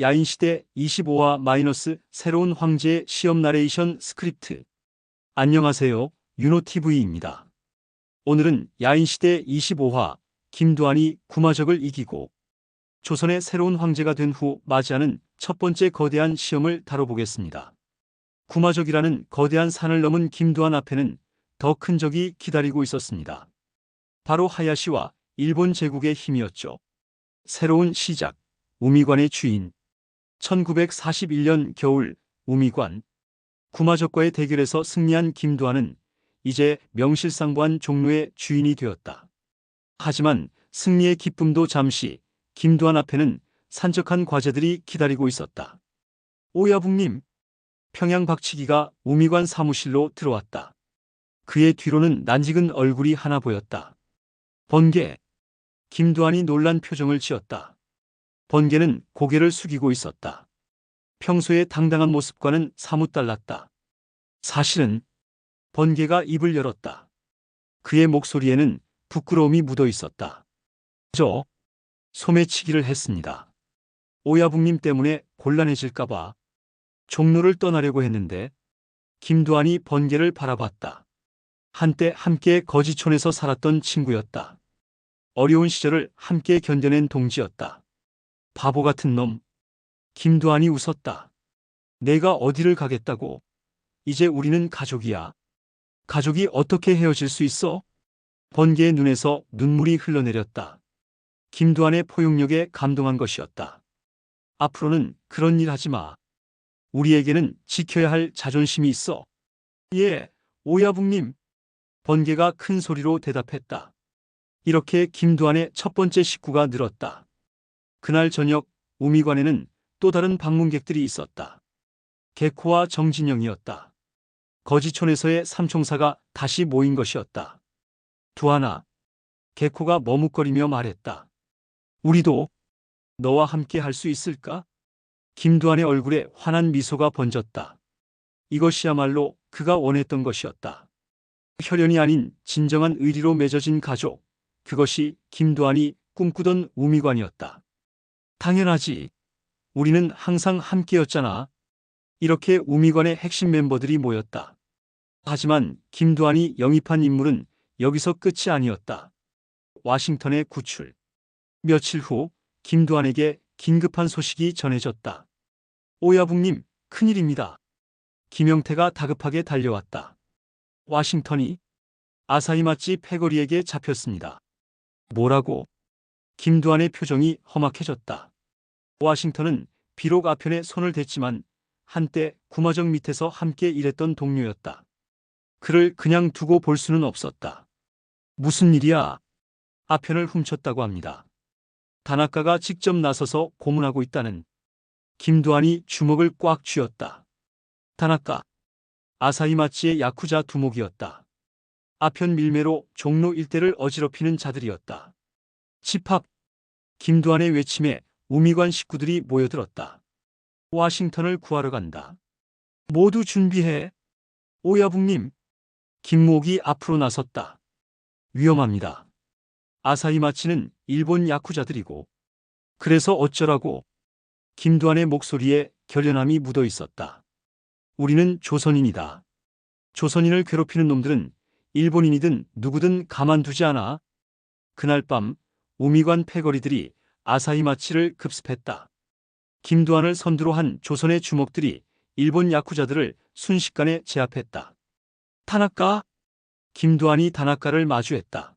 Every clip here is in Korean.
야인시대 25화 마이너스 새로운 황제의 시험 나레이션 스크립트. 안녕하세요. 윤호TV입니다. 오늘은 야인시대 25화 김두한이 구마적을 이기고 조선의 새로운 황제가 된 후 맞이하는 첫 번째 거대한 시험을 다뤄보겠습니다. 구마적이라는 거대한 산을 넘은 김두한 앞에는 더 큰 적이 기다리고 있었습니다. 바로 하야시와 일본 제국의 힘이었죠. 새로운 시작, 우미관의 주인. 1941년 겨울 우미관. 구마적과의 대결에서 승리한 김두한은 이제 명실상부한 종로의 주인이 되었다. 하지만 승리의 기쁨도 잠시, 김두한 앞에는 산적한 과제들이 기다리고 있었다. 오야붕님. 평양 박치기가 우미관 사무실로 들어왔다. 그의 뒤로는 난직은 얼굴이 하나 보였다. 번개. 김두한이 놀란 표정을 지었다. 번개는 고개를 숙이고 있었다. 평소의 당당한 모습과는 사뭇 달랐다. 사실은 번개가 입을 열었다. 그의 목소리에는 부끄러움이 묻어 있었다. 저 소매치기를 했습니다. 오야붕님 때문에 곤란해질까봐 종로를 떠나려고 했는데. 김두한이 번개를 바라봤다. 한때 함께 거지촌에서 살았던 친구였다. 어려운 시절을 함께 견뎌낸 동지였다. 바보 같은 놈. 김두한이 웃었다. 내가 어디를 가겠다고. 이제 우리는 가족이야. 가족이 어떻게 헤어질 수 있어? 번개의 눈에서 눈물이 흘러내렸다. 김두한의 포용력에 감동한 것이었다. 앞으로는 그런 일 하지 마. 우리에게는 지켜야 할 자존심이 있어. 예, 오야붕님. 번개가 큰 소리로 대답했다. 이렇게 김두한의 첫 번째 식구가 늘었다. 그날 저녁 우미관에는 또 다른 방문객들이 있었다. 개코와 정진영이었다. 거지촌에서의 삼총사가 다시 모인 것이었다. 두한아. 개코가 머뭇거리며 말했다. 우리도 너와 함께 할 수 있을까? 김두한의 얼굴에 환한 미소가 번졌다. 이것이야말로 그가 원했던 것이었다. 혈연이 아닌 진정한 의리로 맺어진 가족. 그것이 김두한이 꿈꾸던 우미관이었다. 당연하지. 우리는 항상 함께였잖아. 이렇게 우미관의 핵심 멤버들이 모였다. 하지만 김두한이 영입한 인물은 여기서 끝이 아니었다. 와싱턴의 구출. 며칠 후 김두한에게 긴급한 소식이 전해졌다. 오야붕님, 큰일입니다. 김영태가 다급하게 달려왔다. 와싱턴이 아사히마치 패거리에게 잡혔습니다. 뭐라고? 김두한의 표정이 험악해졌다. 와싱턴은 비록 아편에 손을 댔지만 한때 구마적 밑에서 함께 일했던 동료였다. 그를 그냥 두고 볼 수는 없었다. 무슨 일이야? 아편을 훔쳤다고 합니다. 다나카가 직접 나서서 고문하고 있다는. 김두한이 주먹을 꽉 쥐었다. 다나카. 아사히마치의 야쿠자 두목이었다. 아편 밀매로 종로 일대를 어지럽히는 자들이었다. 집합. 김두한의 외침에 우미관 식구들이 모여들었다. 와싱턴을 구하러 간다. 모두 준비해. 오야붕님. 김목이 앞으로 나섰다. 위험합니다. 아사히마치는 일본 야쿠자들이고. 그래서 어쩌라고. 김두한의 목소리에 결연함이 묻어 있었다. 우리는 조선인이다. 조선인을 괴롭히는 놈들은 일본인이든 누구든 가만두지 않아. 그날 밤 우미관 패거리들이 아사히마치를 급습했다. 김두한을 선두로 한 조선의 주목들이 일본 야쿠자들을 순식간에 제압했다. 다나카. 김두한이 다나카를 마주했다.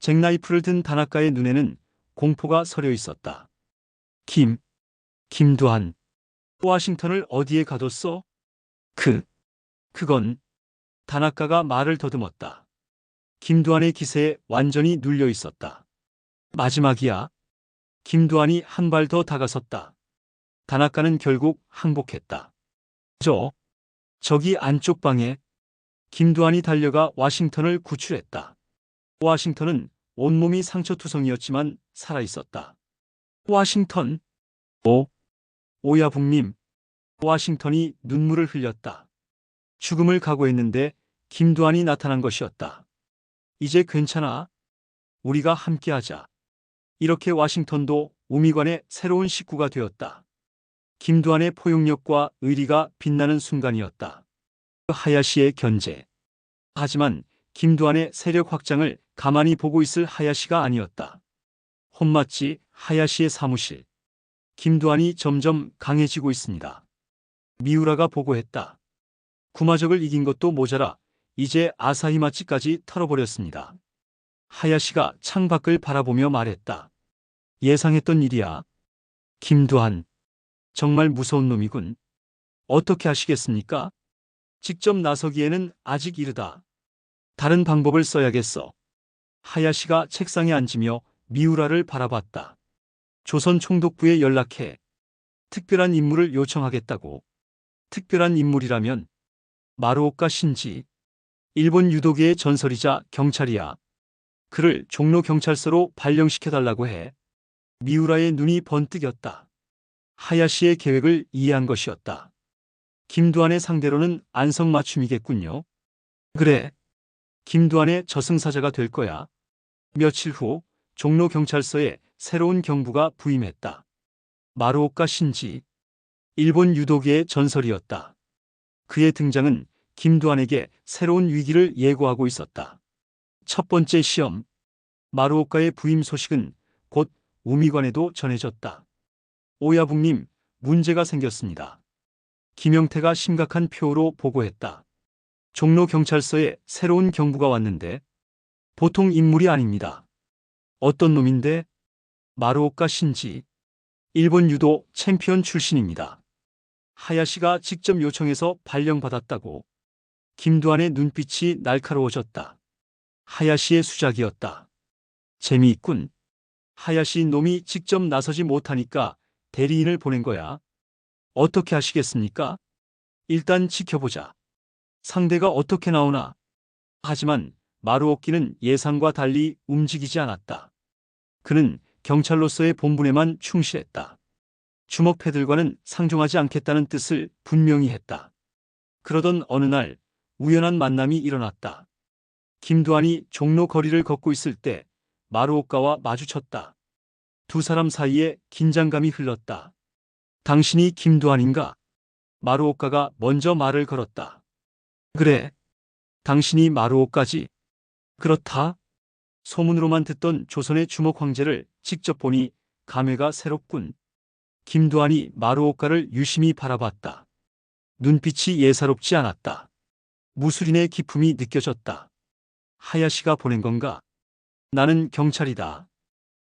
잭나이프를 든 다나카의 눈에는 공포가 서려 있었다. 김두한. 와싱턴을 어디에 가뒀어? 그건. 다나카가 말을 더듬었다. 김두한의 기세에 완전히 눌려 있었다. 마지막이야. 김두한이 한 발 더 다가섰다. 다나카는 결국 항복했다. 저기 안쪽 방에. 김두한이 달려가 와싱턴을 구출했다. 와싱턴은 온몸이 상처투성이었지만 살아있었다. 와싱턴. 오야붕님. 와싱턴이 눈물을 흘렸다. 죽음을 각오했는데 김두한이 나타난 것이었다. 이제 괜찮아. 우리가 함께하자. 이렇게 와싱턴도 우미관의 새로운 식구가 되었다. 김두한의 포용력과 의리가 빛나는 순간이었다. 하야시의 견제. 하지만 김두한의 세력 확장을 가만히 보고 있을 하야시가 아니었다. 혼마치 하야시의 사무실. 김두한이 점점 강해지고 있습니다. 미우라가 보고했다. 구마적을 이긴 것도 모자라 이제 아사히마치까지 털어버렸습니다. 하야시가 창밖을 바라보며 말했다. 예상했던 일이야. 김두한. 정말 무서운 놈이군. 어떻게 하시겠습니까? 직접 나서기에는 아직 이르다. 다른 방법을 써야겠어. 하야시가 책상에 앉으며 미우라를 바라봤다. 조선 총독부에 연락해 특별한 임무를 요청하겠다고. 특별한 인물이라면 마루오카 신지. 일본 유도계의 전설이자 경찰이야. 그를 종로경찰서로 발령시켜달라고 해. 미우라의 눈이 번뜩였다. 하야시의 계획을 이해한 것이었다. 김두한의 상대로는 안성맞춤이겠군요. 그래. 김두한의 저승사자가 될 거야. 며칠 후 종로경찰서에 새로운 경부가 부임했다. 마루오카 신지. 일본 유도계의 전설이었다. 그의 등장은 김두한에게 새로운 위기를 예고하고 있었다. 첫 번째 시험. 마루오카의 부임 소식은 곧 우미관에도 전해졌다. 오야붕님, 문제가 생겼습니다. 김영태가 심각한 표로 보고했다. 종로경찰서에 새로운 경부가 왔는데 보통 인물이 아닙니다. 어떤 놈인데? 마루오카 신지. 일본 유도 챔피언 출신입니다. 하야시가 직접 요청해서 발령받았다고. 김두한의 눈빛이 날카로워졌다. 하야시의 수작이었다. 재미있군. 하야시 놈이 직접 나서지 못하니까 대리인을 보낸 거야. 어떻게 하시겠습니까? 일단 지켜보자. 상대가 어떻게 나오나. 하지만 마루오키는 예상과 달리 움직이지 않았다. 그는 경찰로서의 본분에만 충실했다. 주먹패들과는 상종하지 않겠다는 뜻을 분명히 했다. 그러던 어느 날 우연한 만남이 일어났다. 김두한이 종로 거리를 걷고 있을 때 마루오카와 마주쳤다. 두 사람 사이에 긴장감이 흘렀다. 당신이 김두한인가? 마루오카가 먼저 말을 걸었다. 그래. 당신이 마루오카지? 그렇다. 소문으로만 듣던 조선의 주먹 황제를 직접 보니 감회가 새롭군. 김두한이 마루오카를 유심히 바라봤다. 눈빛이 예사롭지 않았다. 무술인의 기품이 느껴졌다. 하야시가 보낸 건가? 나는 경찰이다.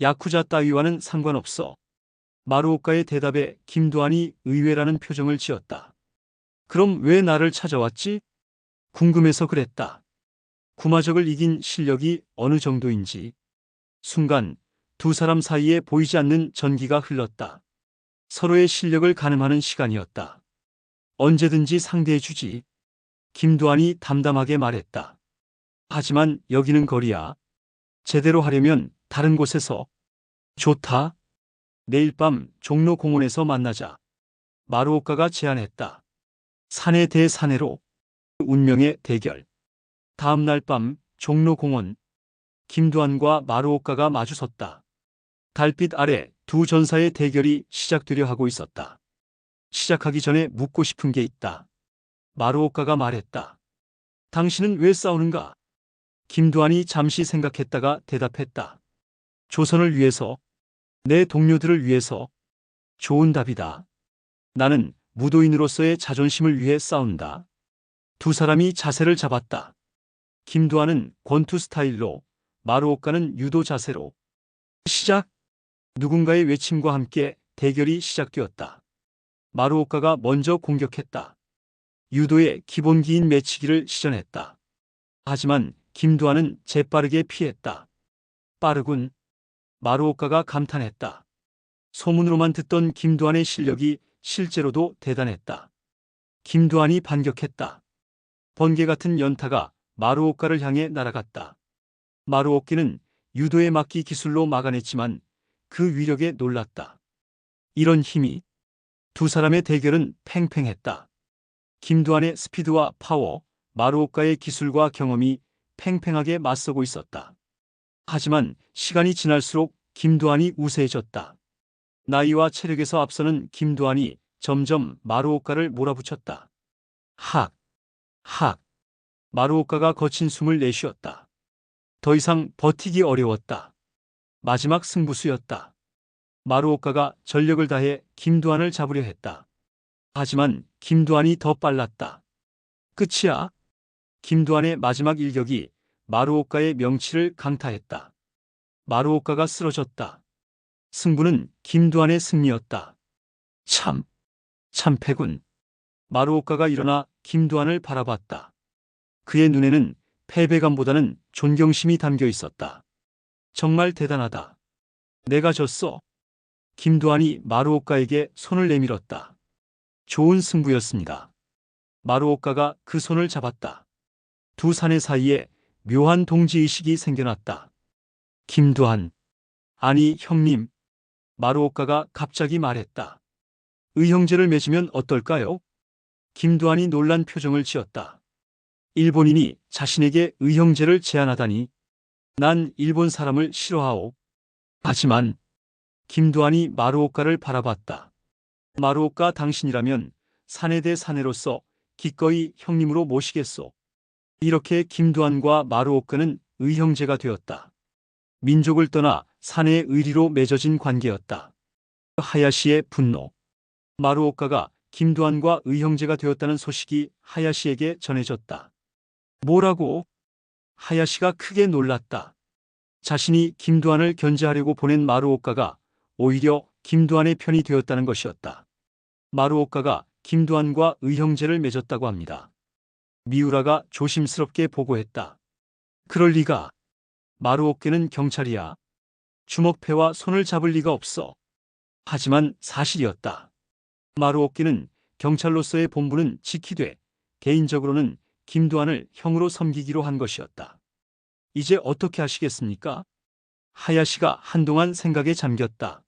야쿠자 따위와는 상관없어. 마루오카의 대답에 김두한이 의외라는 표정을 지었다. 그럼 왜 나를 찾아왔지? 궁금해서 그랬다. 구마적을 이긴 실력이 어느 정도인지. 순간 두 사람 사이에 보이지 않는 전기가 흘렀다. 서로의 실력을 가늠하는 시간이었다. 언제든지 상대해주지. 김두한이 담담하게 말했다. 하지만 여기는 거리야. 제대로 하려면 다른 곳에서. 좋다. 내일 밤 종로공원에서 만나자. 마루오카가 제안했다. 사내 대 사내로. 운명의 대결. 다음 날 밤 종로공원. 김두한과 마루오카가 마주섰다. 달빛 아래 두 전사의 대결이 시작되려 하고 있었다. 시작하기 전에 묻고 싶은 게 있다. 마루오카가 말했다. 당신은 왜 싸우는가? 김두한이 잠시 생각했다가 대답했다. 조선을 위해서, 내 동료들을 위해서. 좋은 답이다. 나는 무도인으로서의 자존심을 위해 싸운다. 두 사람이 자세를 잡았다. 김두한은 권투 스타일로, 마루오카는 유도 자세로. 시작! 누군가의 외침과 함께 대결이 시작되었다. 마루오카가 먼저 공격했다. 유도의 기본기인 매치기를 시전했다. 하지만 김두한은 재빠르게 피했다. 빠르군. 마루오카가 감탄했다. 소문으로만 듣던 김두한의 실력이 실제로도 대단했다. 김두한이 반격했다. 번개 같은 연타가 마루오카를 향해 날아갔다. 마루오키는 유도의 막기 기술로 막아냈지만 그 위력에 놀랐다. 이런 힘이. 두 사람의 대결은 팽팽했다. 김두한의 스피드와 파워, 마루오카의 기술과 경험이 팽팽하게 맞서고 있었다. 하지만 시간이 지날수록 김두한이 우세해졌다. 나이와 체력에서 앞서는 김두한이 점점 마루오카를 몰아붙였다. 학, 학. 마루오카가 거친 숨을 내쉬었다. 더 이상 버티기 어려웠다. 마지막 승부수였다. 마루오카가 전력을 다해 김두한을 잡으려 했다. 하지만 김두한이 더 빨랐다. 끝이야. 김두한의 마지막 일격이 마루오카의 명치를 강타했다. 마루오카가 쓰러졌다. 승부는 김두한의 승리였다. 참패군. 마루오카가 일어나 김두한을 바라봤다. 그의 눈에는 패배감보다는 존경심이 담겨 있었다. 정말 대단하다. 내가 졌어. 김두한이 마루오카에게 손을 내밀었다. 좋은 승부였습니다. 마루오카가 그 손을 잡았다. 두 사내 사이에 묘한 동지의식이 생겨났다. 김두한. 아니, 형님. 마루오카가 갑자기 말했다. 의형제를 맺으면 어떨까요? 김두한이 놀란 표정을 지었다. 일본인이 자신에게 의형제를 제안하다니. 난 일본 사람을 싫어하오. 하지만 김두한이 마루오카를 바라봤다. 마루오카, 당신이라면 사내 대 사내로서 기꺼이 형님으로 모시겠소. 이렇게 김두한과 마루오카는 의형제가 되었다. 민족을 떠나 사내의 의리로 맺어진 관계였다. 하야시의 분노. 마루오카가 김두한과 의형제가 되었다는 소식이 하야시에게 전해졌다. 뭐라고? 하야시가 크게 놀랐다. 자신이 김두한을 견제하려고 보낸 마루오카가 오히려 김두한의 편이 되었다는 것이었다. 마루오카가 김두한과 의형제를 맺었다고 합니다. 미우라가 조심스럽게 보고했다. 그럴 리가. 마루오카는 경찰이야. 주먹패와 손을 잡을 리가 없어. 하지만 사실이었다. 마루오카는 경찰로서의 본분은 지키되 개인적으로는 김두한을 형으로 섬기기로 한 것이었다. 이제 어떻게 하시겠습니까? 하야시가 한동안 생각에 잠겼다.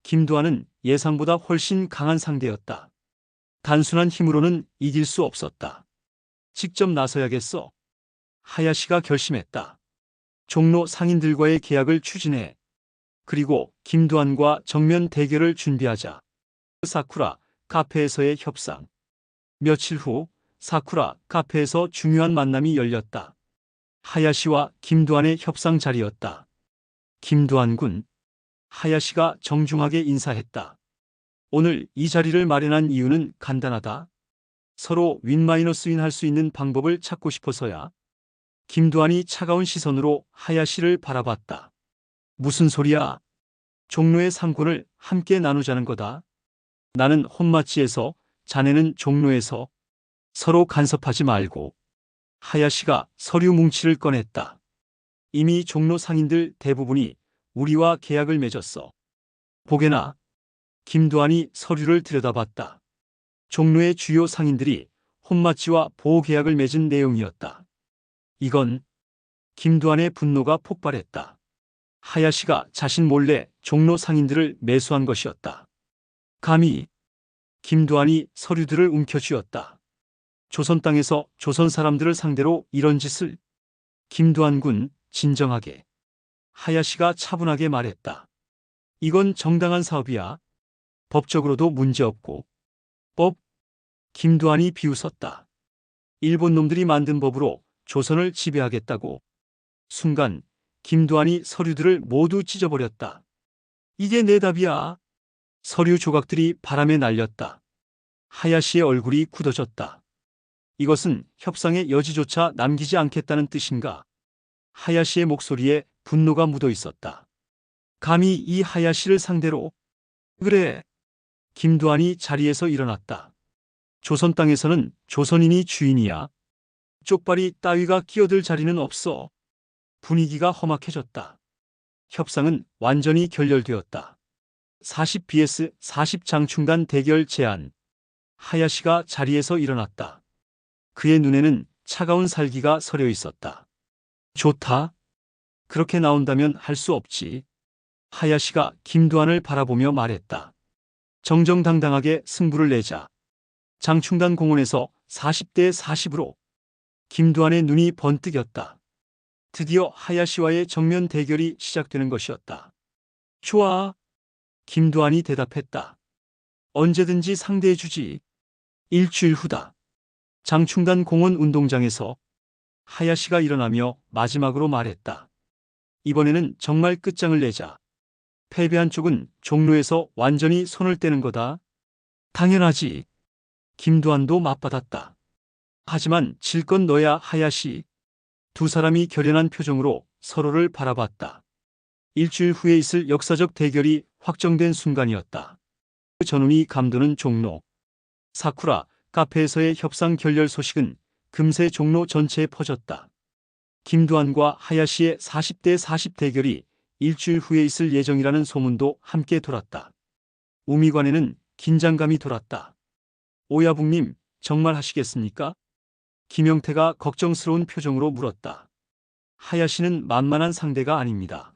김두한은 예상보다 훨씬 강한 상대였다. 단순한 힘으로는 이길 수 없었다. 직접 나서야겠어. 하야시가 결심했다. 종로 상인들과의 계약을 추진해. 그리고 김두한과 정면 대결을 준비하자. 사쿠라 카페에서의 협상. 며칠 후 사쿠라 카페에서 중요한 만남이 열렸다. 하야시와 김두한의 협상 자리였다. 김두한 군. 하야시가 정중하게 인사했다. 오늘 이 자리를 마련한 이유는 간단하다. 서로 윈마이너스 윈 할 수 있는 방법을 찾고 싶어서야. 김두한이 차가운 시선으로 하야시를 바라봤다. 무슨 소리야? 종로의 상권을 함께 나누자는 거다. 나는 혼마치에서, 자네는 종로에서. 서로 간섭하지 말고. 하야시가 서류 뭉치를 꺼냈다. 이미 종로 상인들 대부분이 우리와 계약을 맺었어. 보게나. 김두한이 서류를 들여다봤다. 종로의 주요 상인들이 혼마치와 보호 계약을 맺은 내용이었다. 이건. 김두한의 분노가 폭발했다. 하야시가 자신 몰래 종로 상인들을 매수한 것이었다. 감히. 김두한이 서류들을 움켜쥐었다. 조선 땅에서 조선 사람들을 상대로 이런 짓을. 김두한 군, 진정하게. 하야시가 차분하게 말했다. 이건 정당한 사업이야. 법적으로도 문제없고. 법? 김두한이 비웃었다. 일본 놈들이 만든 법으로 조선을 지배하겠다고. 순간 김두한이 서류들을 모두 찢어버렸다. 이게 내 답이야. 서류 조각들이 바람에 날렸다. 하야시의 얼굴이 굳어졌다. 이것은 협상의 여지조차 남기지 않겠다는 뜻인가? 하야시의 목소리에 분노가 묻어 있었다. 감히 이 하야시를 상대로? 그래. 김두한이 자리에서 일어났다. 조선 땅에서는 조선인이 주인이야. 쪽발이 따위가 끼어들 자리는 없어. 분위기가 험악해졌다. 협상은 완전히 결렬되었다. 40vs40 장충단 대결 제안. 하야시가 자리에서 일어났다. 그의 눈에는 차가운 살기가 서려 있었다. 좋다. 그렇게 나온다면 할 수 없지. 하야시가 김두한을 바라보며 말했다. 정정당당하게 승부를 내자. 장충단 공원에서 40대 40으로. 김두한의 눈이 번뜩였다. 드디어 하야시와의 정면 대결이 시작되는 것이었다. 좋아. 김두한이 대답했다. 언제든지 상대해주지. 일주일 후다. 장충단 공원 운동장에서 하야시가 일어나며 마지막으로 말했다. 이번에는 정말 끝장을 내자. 패배한 쪽은 종로에서 완전히 손을 떼는 거다. 당연하지. 김두한도 맞받았다. 하지만 질 건 너야, 하야시. 두 사람이 결연한 표정으로 서로를 바라봤다. 일주일 후에 있을 역사적 대결이 확정된 순간이었다. 전운이 감도는 종로. 사쿠라 카페에서의 협상 결렬 소식은 금세 종로 전체에 퍼졌다. 김두한과 하야시의 40대 40 대결이 일주일 후에 있을 예정이라는 소문도 함께 돌았다. 우미관에는 긴장감이 돌았다. 오야붕님, 정말 하시겠습니까? 김영태가 걱정스러운 표정으로 물었다. 하야시는 만만한 상대가 아닙니다.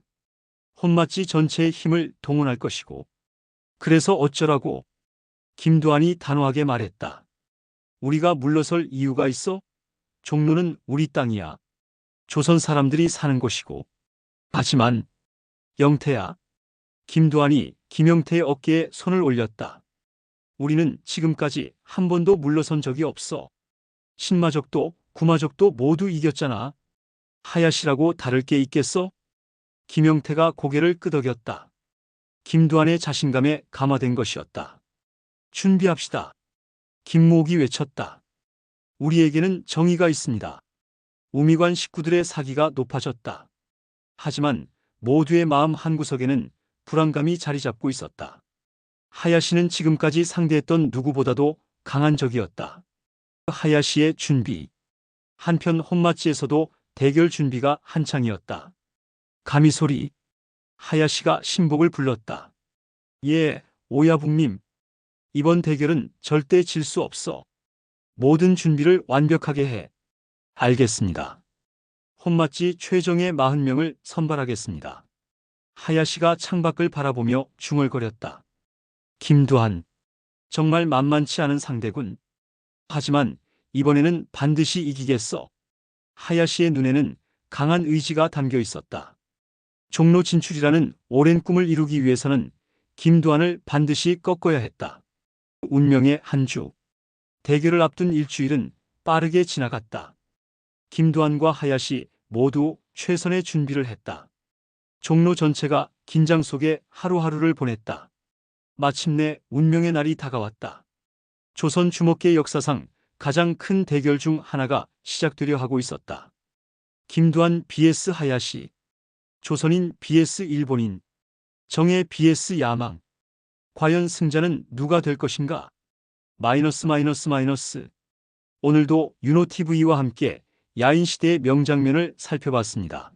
혼맛지 전체의 힘을 동원할 것이고. 그래서 어쩌라고? 김두한이 단호하게 말했다. 우리가 물러설 이유가 있어? 종로는 우리 땅이야. 조선 사람들이 사는 곳이고. 하지만 영태야. 김두한이 김영태의 어깨에 손을 올렸다. 우리는 지금까지 한 번도 물러선 적이 없어. 신마적도 구마적도 모두 이겼잖아. 하야시라고 다를 게 있겠어? 김영태가 고개를 끄덕였다. 김두한의 자신감에 감화된 것이었다. 준비합시다. 김모옥이 외쳤다. 우리에게는 정의가 있습니다. 우미관 식구들의 사기가 높아졌다. 하지만 모두의 마음 한구석에는 불안감이 자리 잡고 있었다. 하야시는 지금까지 상대했던 누구보다도 강한 적이었다. 하야시의 준비. 한편 혼마치에서도 대결 준비가 한창이었다. 가미소리. 하야시가 신복을 불렀다. 예, 오야붕님. 이번 대결은 절대 질 수 없어. 모든 준비를 완벽하게 해. 알겠습니다. 혼마치 최정예 40명을 선발하겠습니다. 하야시가 창밖을 바라보며 중얼거렸다. 김두한. 정말 만만치 않은 상대군. 하지만 이번에는 반드시 이기겠어. 하야시의 눈에는 강한 의지가 담겨 있었다. 종로 진출이라는 오랜 꿈을 이루기 위해서는 김두한을 반드시 꺾어야 했다. 운명의 한 주. 대결을 앞둔 일주일은 빠르게 지나갔다. 김두한과 하야시 모두 최선의 준비를 했다. 종로 전체가 긴장 속에 하루하루를 보냈다. 마침내 운명의 날이 다가왔다. 조선 주목계 역사상 가장 큰 대결 중 하나가 시작되려 하고 있었다. 김두한 vs 하야시. 조선인 vs 일본인. 정예 vs 야망. 과연 승자는 누가 될 것인가? 마이너스. 오늘도 윤호TV와 함께 야인시대의 명장면을 살펴봤습니다.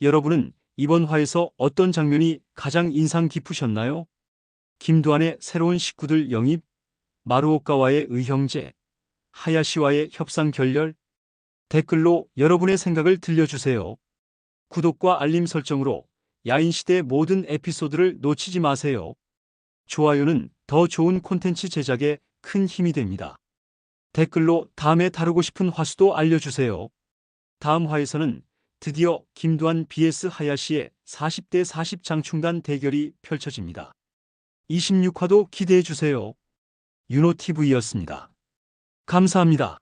여러분은 이번 화에서 어떤 장면이 가장 인상 깊으셨나요? 김두한의 새로운 식구들 영입, 마루오카와의 의형제, 하야시와의 협상 결렬? 댓글로 여러분의 생각을 들려주세요. 구독과 알림 설정으로 야인시대의 모든 에피소드를 놓치지 마세요. 좋아요는 더 좋은 콘텐츠 제작에 큰 힘이 됩니다. 댓글로 다음에 다루고 싶은 화수도 알려주세요. 다음 화에서는 드디어 김두한 vs 하야시의 40대 40 장충단 대결이 펼쳐집니다. 26화도 기대해주세요. 윤호TV였습니다. 감사합니다.